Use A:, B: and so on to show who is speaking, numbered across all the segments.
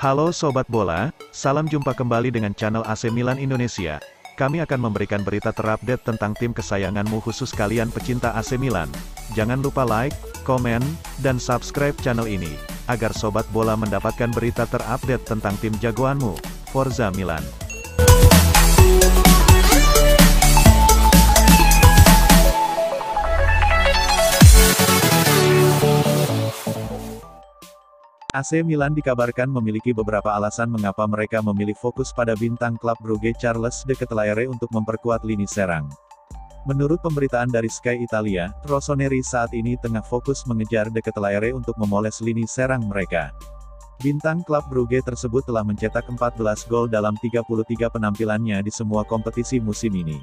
A: Halo Sobat Bola, salam jumpa kembali dengan channel AC Milan Indonesia. Kami akan memberikan berita terupdate tentang tim kesayanganmu khusus kalian pecinta AC Milan. Jangan lupa like, komen, dan subscribe channel ini, agar Sobat Bola mendapatkan berita terupdate tentang tim jagoanmu, Forza Milan. AC Milan dikabarkan memiliki beberapa alasan mengapa mereka memilih fokus pada bintang klub Brugge Charles de Ketelaere untuk memperkuat lini serang. Menurut pemberitaan dari Sky Italia, Rossoneri saat ini tengah fokus mengejar de Ketelaere untuk memoles lini serang mereka. Bintang klub Brugge tersebut telah mencetak 14 gol dalam 33 penampilannya di semua kompetisi musim ini.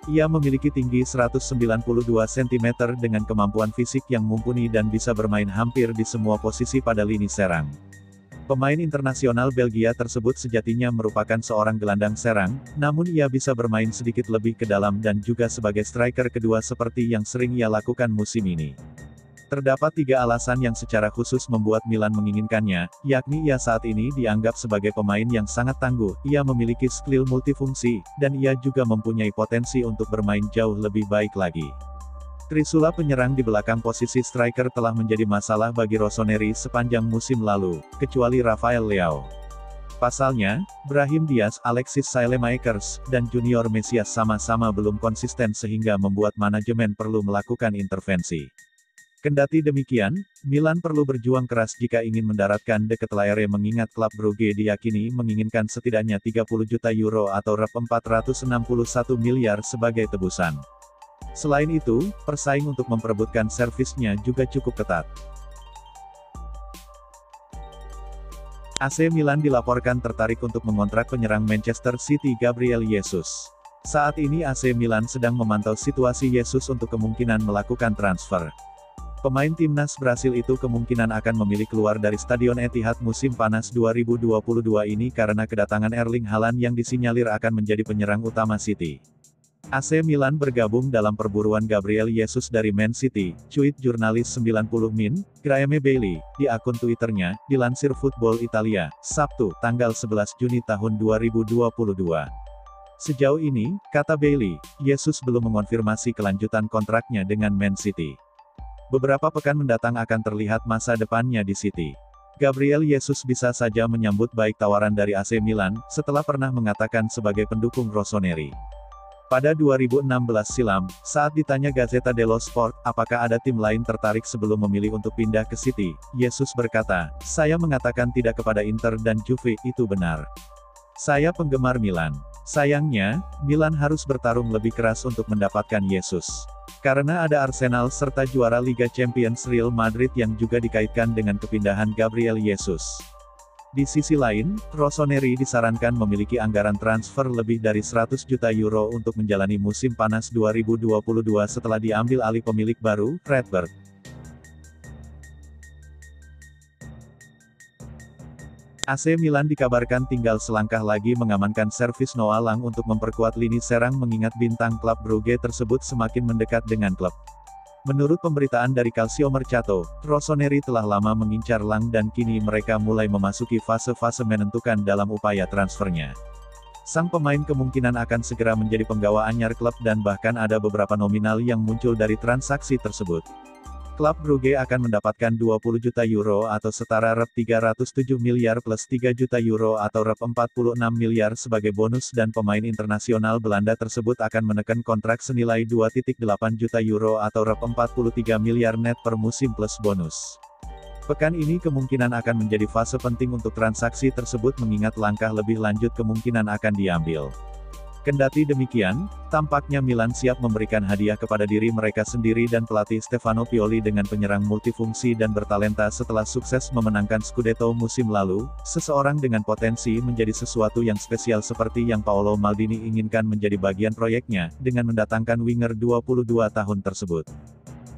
A: Ia memiliki tinggi 192 cm dengan kemampuan fisik yang mumpuni dan bisa bermain hampir di semua posisi pada lini serang. Pemain internasional Belgia tersebut sejatinya merupakan seorang gelandang serang, namun ia bisa bermain sedikit lebih ke dalam dan juga sebagai striker kedua seperti yang sering ia lakukan musim ini. Terdapat 3 alasan yang secara khusus membuat Milan menginginkannya, yakni ia saat ini dianggap sebagai pemain yang sangat tangguh, ia memiliki skill multifungsi, dan ia juga mempunyai potensi untuk bermain jauh lebih baik lagi. Trisula penyerang di belakang posisi striker telah menjadi masalah bagi Rossoneri sepanjang musim lalu, kecuali Rafael Leao. Pasalnya, Brahim Diaz, Alexis Saelemaekers, dan Junior Mesias sama-sama belum konsisten sehingga membuat manajemen perlu melakukan intervensi. Kendati demikian, Milan perlu berjuang keras jika ingin mendaratkan de Ketelaere mengingat klub Brugge diyakini menginginkan setidaknya 30 juta euro atau rep 461 miliar sebagai tebusan. Selain itu, persaing untuk memperebutkan servisnya juga cukup ketat. AC Milan dilaporkan tertarik untuk mengontrak penyerang Manchester City Gabriel Jesus. Saat ini AC Milan sedang memantau situasi Jesus untuk kemungkinan melakukan transfer. Pemain timnas Brasil itu kemungkinan akan memilih keluar dari Stadion Etihad musim panas 2022 ini karena kedatangan Erling Haaland yang disinyalir akan menjadi penyerang utama City. AC Milan bergabung dalam perburuan Gabriel Jesus dari Man City, cuit jurnalis 90 Min, Graeme Bailey, di akun Twitternya, dilansir Football Italia, Sabtu, tanggal 11 Juni tahun 2022. Sejauh ini, kata Bailey, Jesus belum mengonfirmasi kelanjutan kontraknya dengan Man City. Beberapa pekan mendatang akan terlihat masa depannya di City. Gabriel Jesus bisa saja menyambut baik tawaran dari AC Milan, setelah pernah mengatakan sebagai pendukung Rossoneri. Pada 2016 silam, saat ditanya Gazzetta dello Sport, apakah ada tim lain tertarik sebelum memilih untuk pindah ke City, Jesus berkata, "Saya mengatakan tidak kepada Inter dan Juve, itu benar. Saya penggemar Milan. Sayangnya, Milan harus bertarung lebih keras untuk mendapatkan Jesus. Karena ada Arsenal serta juara Liga Champions Real Madrid yang juga dikaitkan dengan kepindahan Gabriel Jesus." Di sisi lain, Rossoneri disarankan memiliki anggaran transfer lebih dari 100 juta euro untuk menjalani musim panas 2022 setelah diambil alih pemilik baru, Redbird. AC Milan dikabarkan tinggal selangkah lagi mengamankan servis Noah Lang untuk memperkuat lini serang mengingat bintang klub Brugge tersebut semakin mendekat dengan klub. Menurut pemberitaan dari Calciomercato, Rossoneri telah lama mengincar Lang dan kini mereka mulai memasuki fase-fase menentukan dalam upaya transfernya. Sang pemain kemungkinan akan segera menjadi penggawa anyar klub dan bahkan ada beberapa nominal yang muncul dari transaksi tersebut. Klub Brugge akan mendapatkan 20 juta euro atau setara rep 307 miliar plus 3 juta euro atau rep 46 miliar sebagai bonus dan pemain internasional Belanda tersebut akan menekan kontrak senilai 2,8 juta euro atau rep 43 miliar net per musim plus bonus. Pekan ini kemungkinan akan menjadi fase penting untuk transaksi tersebut mengingat langkah lebih lanjut kemungkinan akan diambil. Kendati demikian, tampaknya Milan siap memberikan hadiah kepada diri mereka sendiri dan pelatih Stefano Pioli dengan penyerang multifungsi dan bertalenta setelah sukses memenangkan Scudetto musim lalu, seseorang dengan potensi menjadi sesuatu yang spesial seperti yang Paolo Maldini inginkan menjadi bagian proyeknya, dengan mendatangkan winger 22 tahun tersebut.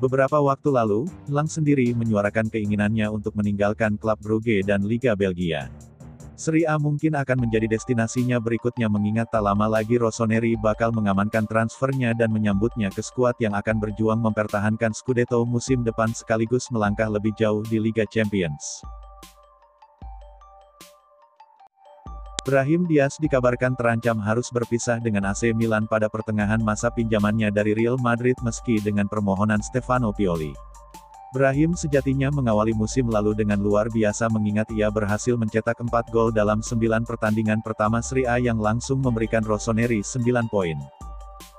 A: Beberapa waktu lalu, Lang sendiri menyuarakan keinginannya untuk meninggalkan klub Brugge dan Liga Belgia. Serie A mungkin akan menjadi destinasinya berikutnya mengingat tak lama lagi Rossoneri bakal mengamankan transfernya dan menyambutnya ke skuad yang akan berjuang mempertahankan Scudetto musim depan sekaligus melangkah lebih jauh di Liga Champions. Brahim Diaz dikabarkan terancam harus berpisah dengan AC Milan pada pertengahan masa pinjamannya dari Real Madrid meski dengan permohonan Stefano Pioli. Brahim sejatinya mengawali musim lalu dengan luar biasa mengingat ia berhasil mencetak 4 gol dalam 9 pertandingan pertama Serie A yang langsung memberikan Rossoneri 9 poin.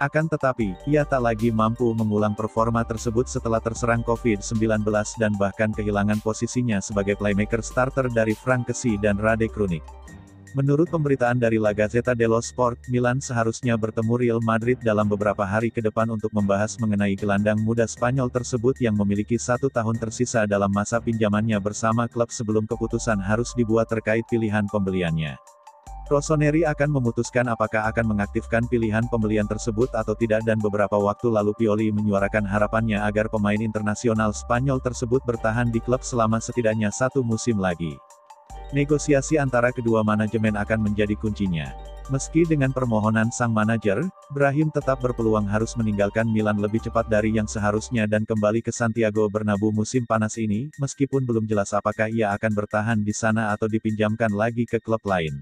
A: Akan tetapi, ia tak lagi mampu mengulang performa tersebut setelah terserang COVID-19 dan bahkan kehilangan posisinya sebagai playmaker starter dari Frank Kessie dan Rade Krunic. Menurut pemberitaan dari La Gazzetta dello Sport, Milan seharusnya bertemu Real Madrid dalam beberapa hari ke depan untuk membahas mengenai gelandang muda Spanyol tersebut yang memiliki 1 tahun tersisa dalam masa pinjamannya bersama klub sebelum keputusan harus dibuat terkait pilihan pembeliannya. Rossoneri akan memutuskan apakah akan mengaktifkan pilihan pembelian tersebut atau tidak dan beberapa waktu lalu Pioli menyuarakan harapannya agar pemain internasional Spanyol tersebut bertahan di klub selama setidaknya 1 musim lagi. Negosiasi antara kedua manajemen akan menjadi kuncinya. Meski dengan permohonan sang manajer, Brahim tetap berpeluang harus meninggalkan Milan lebih cepat dari yang seharusnya dan kembali ke Santiago Bernabeu musim panas ini, meskipun belum jelas apakah ia akan bertahan di sana atau dipinjamkan lagi ke klub lain.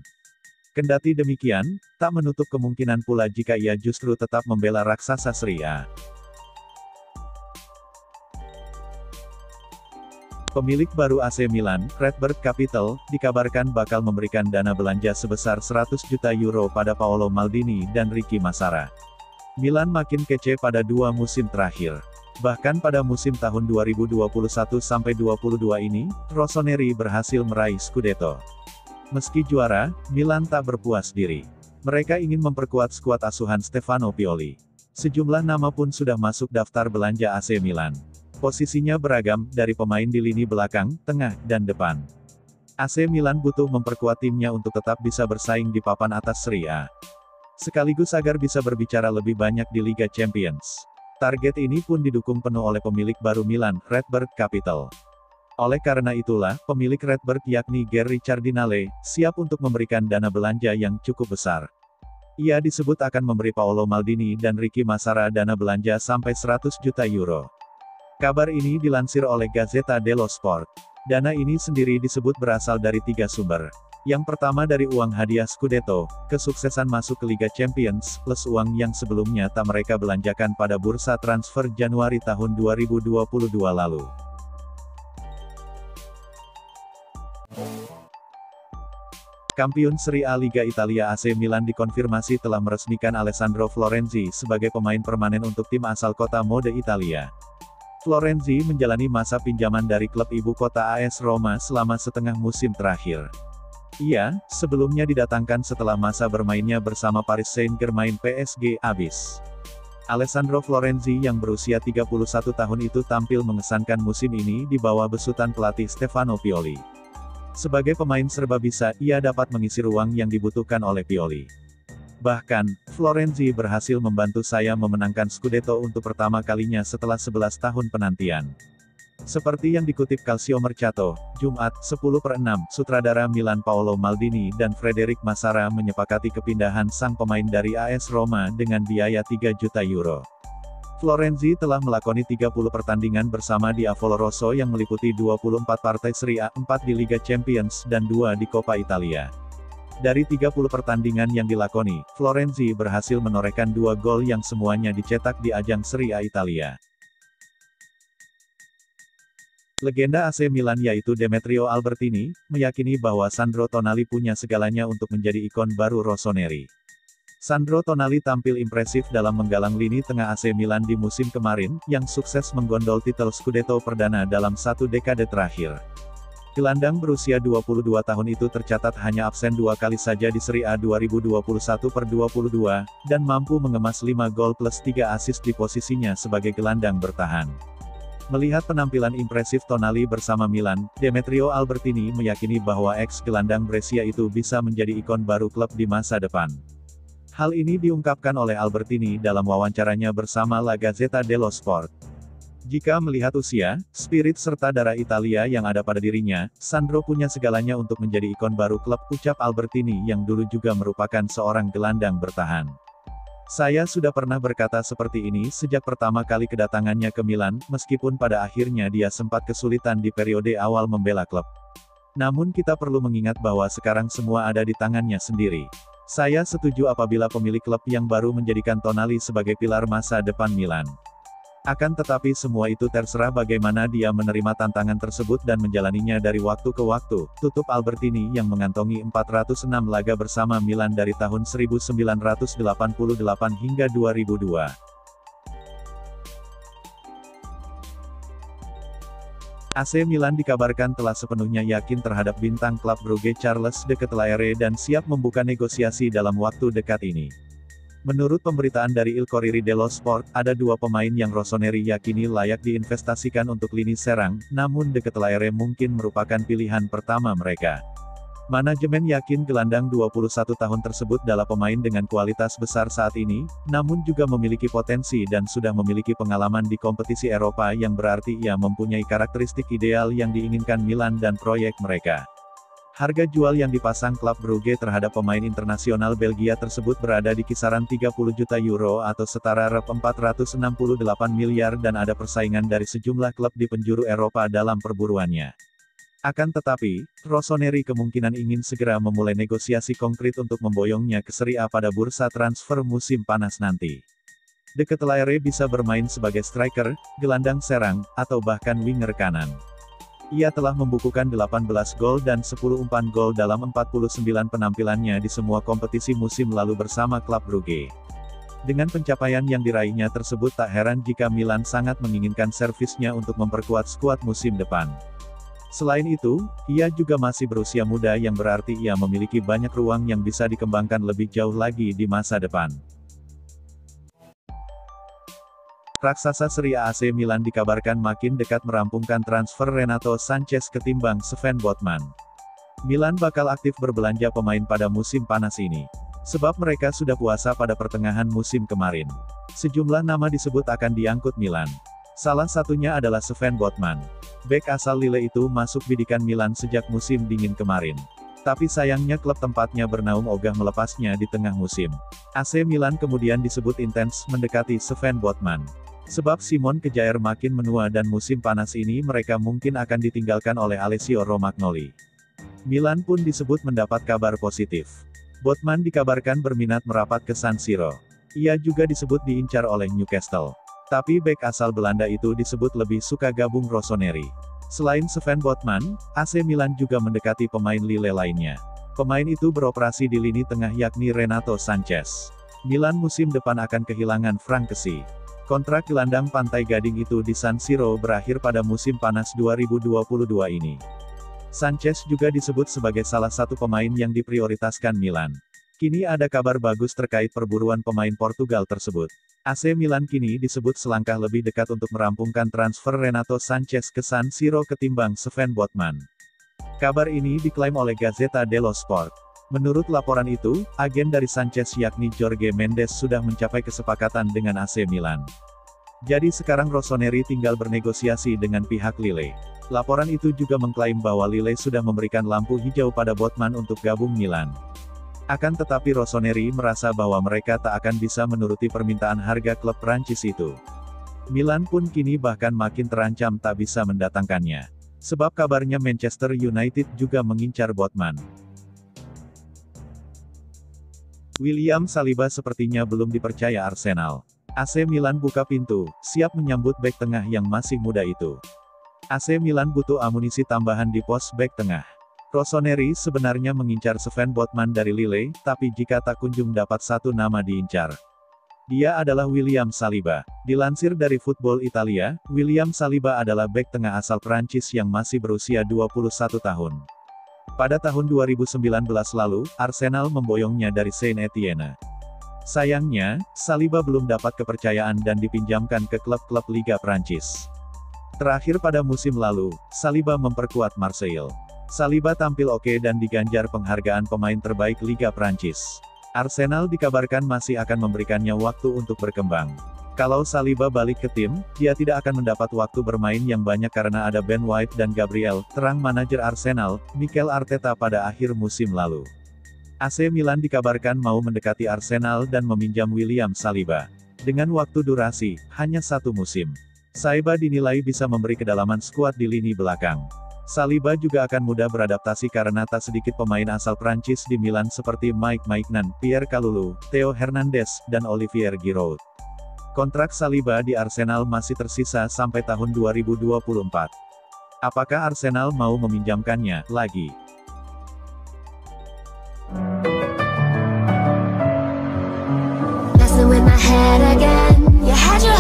A: Kendati demikian, tak menutup kemungkinan pula jika ia justru tetap membela raksasa Serie A. Pemilik baru AC Milan, Redbird Capital, dikabarkan bakal memberikan dana belanja sebesar 100 juta euro pada Paolo Maldini dan Ricky Massara. Milan makin kece pada 2 musim terakhir. Bahkan pada musim tahun 2021-22 ini, Rossoneri berhasil meraih Scudetto. Meski juara, Milan tak berpuas diri. Mereka ingin memperkuat skuad asuhan Stefano Pioli. Sejumlah nama pun sudah masuk daftar belanja AC Milan. Posisinya beragam, dari pemain di lini belakang, tengah, dan depan. AC Milan butuh memperkuat timnya untuk tetap bisa bersaing di papan atas Serie A. Sekaligus agar bisa berbicara lebih banyak di Liga Champions. Target ini pun didukung penuh oleh pemilik baru Milan, Redbird Capital. Oleh karena itulah, pemilik Redbird yakni Gary Cardinale, siap untuk memberikan dana belanja yang cukup besar. Ia disebut akan memberi Paolo Maldini dan Ricky Massara dana belanja sampai 100 juta euro. Kabar ini dilansir oleh Gazzetta dello Sport. Dana ini sendiri disebut berasal dari 3 sumber. Yang pertama dari uang hadiah Scudetto, kesuksesan masuk ke Liga Champions, plus uang yang sebelumnya tak mereka belanjakan pada bursa transfer Januari tahun 2022 lalu. Kampiun Serie A Liga Italia AC Milan dikonfirmasi telah meresmikan Alessandro Florenzi sebagai pemain permanen untuk tim asal kota mode Italia. Florenzi menjalani masa pinjaman dari klub ibu kota AS Roma selama setengah musim terakhir. Ia, sebelumnya didatangkan setelah masa bermainnya bersama Paris Saint-Germain PSG habis. Alessandro Florenzi yang berusia 31 tahun itu tampil mengesankan musim ini di bawah besutan pelatih Stefano Pioli. Sebagai pemain serba bisa, ia dapat mengisi ruang yang dibutuhkan oleh Pioli. Bahkan, Florenzi berhasil membantu saya memenangkan Scudetto untuk pertama kalinya setelah 11 tahun penantian. Seperti yang dikutip Calciomercato, Jumat, 10/6, sutradara Milan Paolo Maldini dan Frederic Massara menyepakati kepindahan sang pemain dari AS Roma dengan biaya 3 juta euro. Florenzi telah melakoni 30 pertandingan bersama di Avolo Rosso yang meliputi 24 partai Serie A, 4 di Liga Champions, dan 2 di Coppa Italia. Dari 30 pertandingan yang dilakoni, Florenzi berhasil menorehkan 2 gol yang semuanya dicetak di ajang Serie A Italia. Legenda AC Milan yaitu Demetrio Albertini, meyakini bahwa Sandro Tonali punya segalanya untuk menjadi ikon baru Rossoneri. Sandro Tonali tampil impresif dalam menggalang lini tengah AC Milan di musim kemarin, yang sukses menggondol titel Scudetto perdana dalam 1 dekade terakhir. Gelandang berusia 22 tahun itu tercatat hanya absen 2 kali saja di Serie A 2021/22, dan mampu mengemas 5 gol plus 3 assist di posisinya sebagai gelandang bertahan. Melihat penampilan impresif Tonali bersama Milan, Demetrio Albertini meyakini bahwa ex-gelandang Brescia itu bisa menjadi ikon baru klub di masa depan. Hal ini diungkapkan oleh Albertini dalam wawancaranya bersama La Gazzetta dello Sport. Jika melihat usia, spirit serta darah Italia yang ada pada dirinya, Sandro punya segalanya untuk menjadi ikon baru klub, ucap Albertini yang dulu juga merupakan seorang gelandang bertahan. Saya sudah pernah berkata seperti ini sejak pertama kali kedatangannya ke Milan, meskipun pada akhirnya dia sempat kesulitan di periode awal membela klub. Namun kita perlu mengingat bahwa sekarang semua ada di tangannya sendiri. Saya setuju apabila pemilik klub yang baru menjadikan Tonali sebagai pilar masa depan Milan. Akan tetapi semua itu terserah bagaimana dia menerima tantangan tersebut dan menjalaninya dari waktu ke waktu, tutup Albertini yang mengantongi 406 laga bersama Milan dari tahun 1988 hingga 2002. AC Milan dikabarkan telah sepenuhnya yakin terhadap bintang klub Brugge Charles de Ketelaere dan siap membuka negosiasi dalam waktu dekat ini. Menurut pemberitaan dari Il Corriere dello Sport, ada dua pemain yang Rossoneri yakini layak diinvestasikan untuk lini serang, namun de Ketelaere mungkin merupakan pilihan pertama mereka. Manajemen yakin gelandang 21 tahun tersebut adalah pemain dengan kualitas besar saat ini, namun juga memiliki potensi dan sudah memiliki pengalaman di kompetisi Eropa yang berarti ia mempunyai karakteristik ideal yang diinginkan Milan dan proyek mereka. Harga jual yang dipasang klub Brugge terhadap pemain internasional Belgia tersebut berada di kisaran 30 juta euro atau setara rp 468 miliar dan ada persaingan dari sejumlah klub di penjuru Eropa dalam perburuannya. Akan tetapi, Rossoneri kemungkinan ingin segera memulai negosiasi konkret untuk memboyongnya ke Serie A pada bursa transfer musim panas nanti. De Ketelaere bisa bermain sebagai striker, gelandang serang, atau bahkan winger kanan. Ia telah membukukan 18 gol dan 10 umpan gol dalam 49 penampilannya di semua kompetisi musim lalu bersama klub Brugge. Dengan pencapaian yang diraihnya tersebut tak heran jika Milan sangat menginginkan servisnya untuk memperkuat skuad musim depan. Selain itu, ia juga masih berusia muda yang berarti ia memiliki banyak ruang yang bisa dikembangkan lebih jauh lagi di masa depan. Raksasa Serie A AC Milan dikabarkan makin dekat merampungkan transfer Renato Sanchez ketimbang Sven Botman. Milan bakal aktif berbelanja pemain pada musim panas ini. Sebab mereka sudah puasa pada pertengahan musim kemarin. Sejumlah nama disebut akan diangkut Milan. Salah satunya adalah Sven Botman. Bek asal Lille itu masuk bidikan Milan sejak musim dingin kemarin. Tapi sayangnya klub tempatnya bernaung ogah melepasnya di tengah musim. AC Milan kemudian disebut intens mendekati Sven Botman. Sebab Simon Kjaer makin menua dan musim panas ini mereka mungkin akan ditinggalkan oleh Alessio Romagnoli. Milan pun disebut mendapat kabar positif. Botman dikabarkan berminat merapat ke San Siro. Ia juga disebut diincar oleh Newcastle. Tapi bek asal Belanda itu disebut lebih suka gabung Rossoneri. Selain Sven Botman, AC Milan juga mendekati pemain Lille lainnya. Pemain itu beroperasi di lini tengah yakni Renato Sanchez. Milan musim depan akan kehilangan Frank Kessie. Kontrak gelandang Pantai Gading itu di San Siro berakhir pada musim panas 2022 ini. Sanchez juga disebut sebagai salah satu pemain yang diprioritaskan Milan. Kini ada kabar bagus terkait perburuan pemain Portugal tersebut. AC Milan kini disebut selangkah lebih dekat untuk merampungkan transfer Renato Sanchez ke San Siro ketimbang Sven Botman. Kabar ini diklaim oleh Gazzetta dello Sport. Menurut laporan itu, agen dari Sanchez yakni Jorge Mendes sudah mencapai kesepakatan dengan AC Milan. Jadi sekarang Rossoneri tinggal bernegosiasi dengan pihak Lille. Laporan itu juga mengklaim bahwa Lille sudah memberikan lampu hijau pada Botman untuk gabung Milan. Akan tetapi Rossoneri merasa bahwa mereka tak akan bisa menuruti permintaan harga klub Prancis itu. Milan pun kini bahkan makin terancam tak bisa mendatangkannya. Sebab kabarnya Manchester United juga mengincar Botman. William Saliba sepertinya belum dipercaya Arsenal. AC Milan buka pintu, siap menyambut bek tengah yang masih muda itu. AC Milan butuh amunisi tambahan di pos bek tengah. Rossoneri sebenarnya mengincar Sven Botman dari Lille, tapi jika tak kunjung dapat satu nama diincar. Dia adalah William Saliba. Dilansir dari Football Italia, William Saliba adalah bek tengah asal Prancis yang masih berusia 21 tahun. Pada tahun 2019 lalu, Arsenal memboyongnya dari Saint-Étienne. Sayangnya, Saliba belum dapat kepercayaan dan dipinjamkan ke klub-klub Liga Prancis. Terakhir pada musim lalu, Saliba memperkuat Marseille. Saliba tampil oke dan diganjar penghargaan pemain terbaik Liga Prancis. Arsenal dikabarkan masih akan memberikannya waktu untuk berkembang. Kalau Saliba balik ke tim, dia tidak akan mendapat waktu bermain yang banyak karena ada Ben White dan Gabriel, terang manajer Arsenal, Mikel Arteta pada akhir musim lalu. AC Milan dikabarkan mau mendekati Arsenal dan meminjam William Saliba. Dengan waktu durasi, hanya 1 musim. Saliba dinilai bisa memberi kedalaman skuad di lini belakang. Saliba juga akan mudah beradaptasi karena tak sedikit pemain asal Prancis di Milan seperti Mike Maignan, Pierre Kalulu, Theo Hernandez, dan Olivier Giroud. Kontrak Saliba di Arsenal masih tersisa sampai tahun 2024. Apakah Arsenal mau meminjamkannya lagi?
B: Messing with my head again. You had your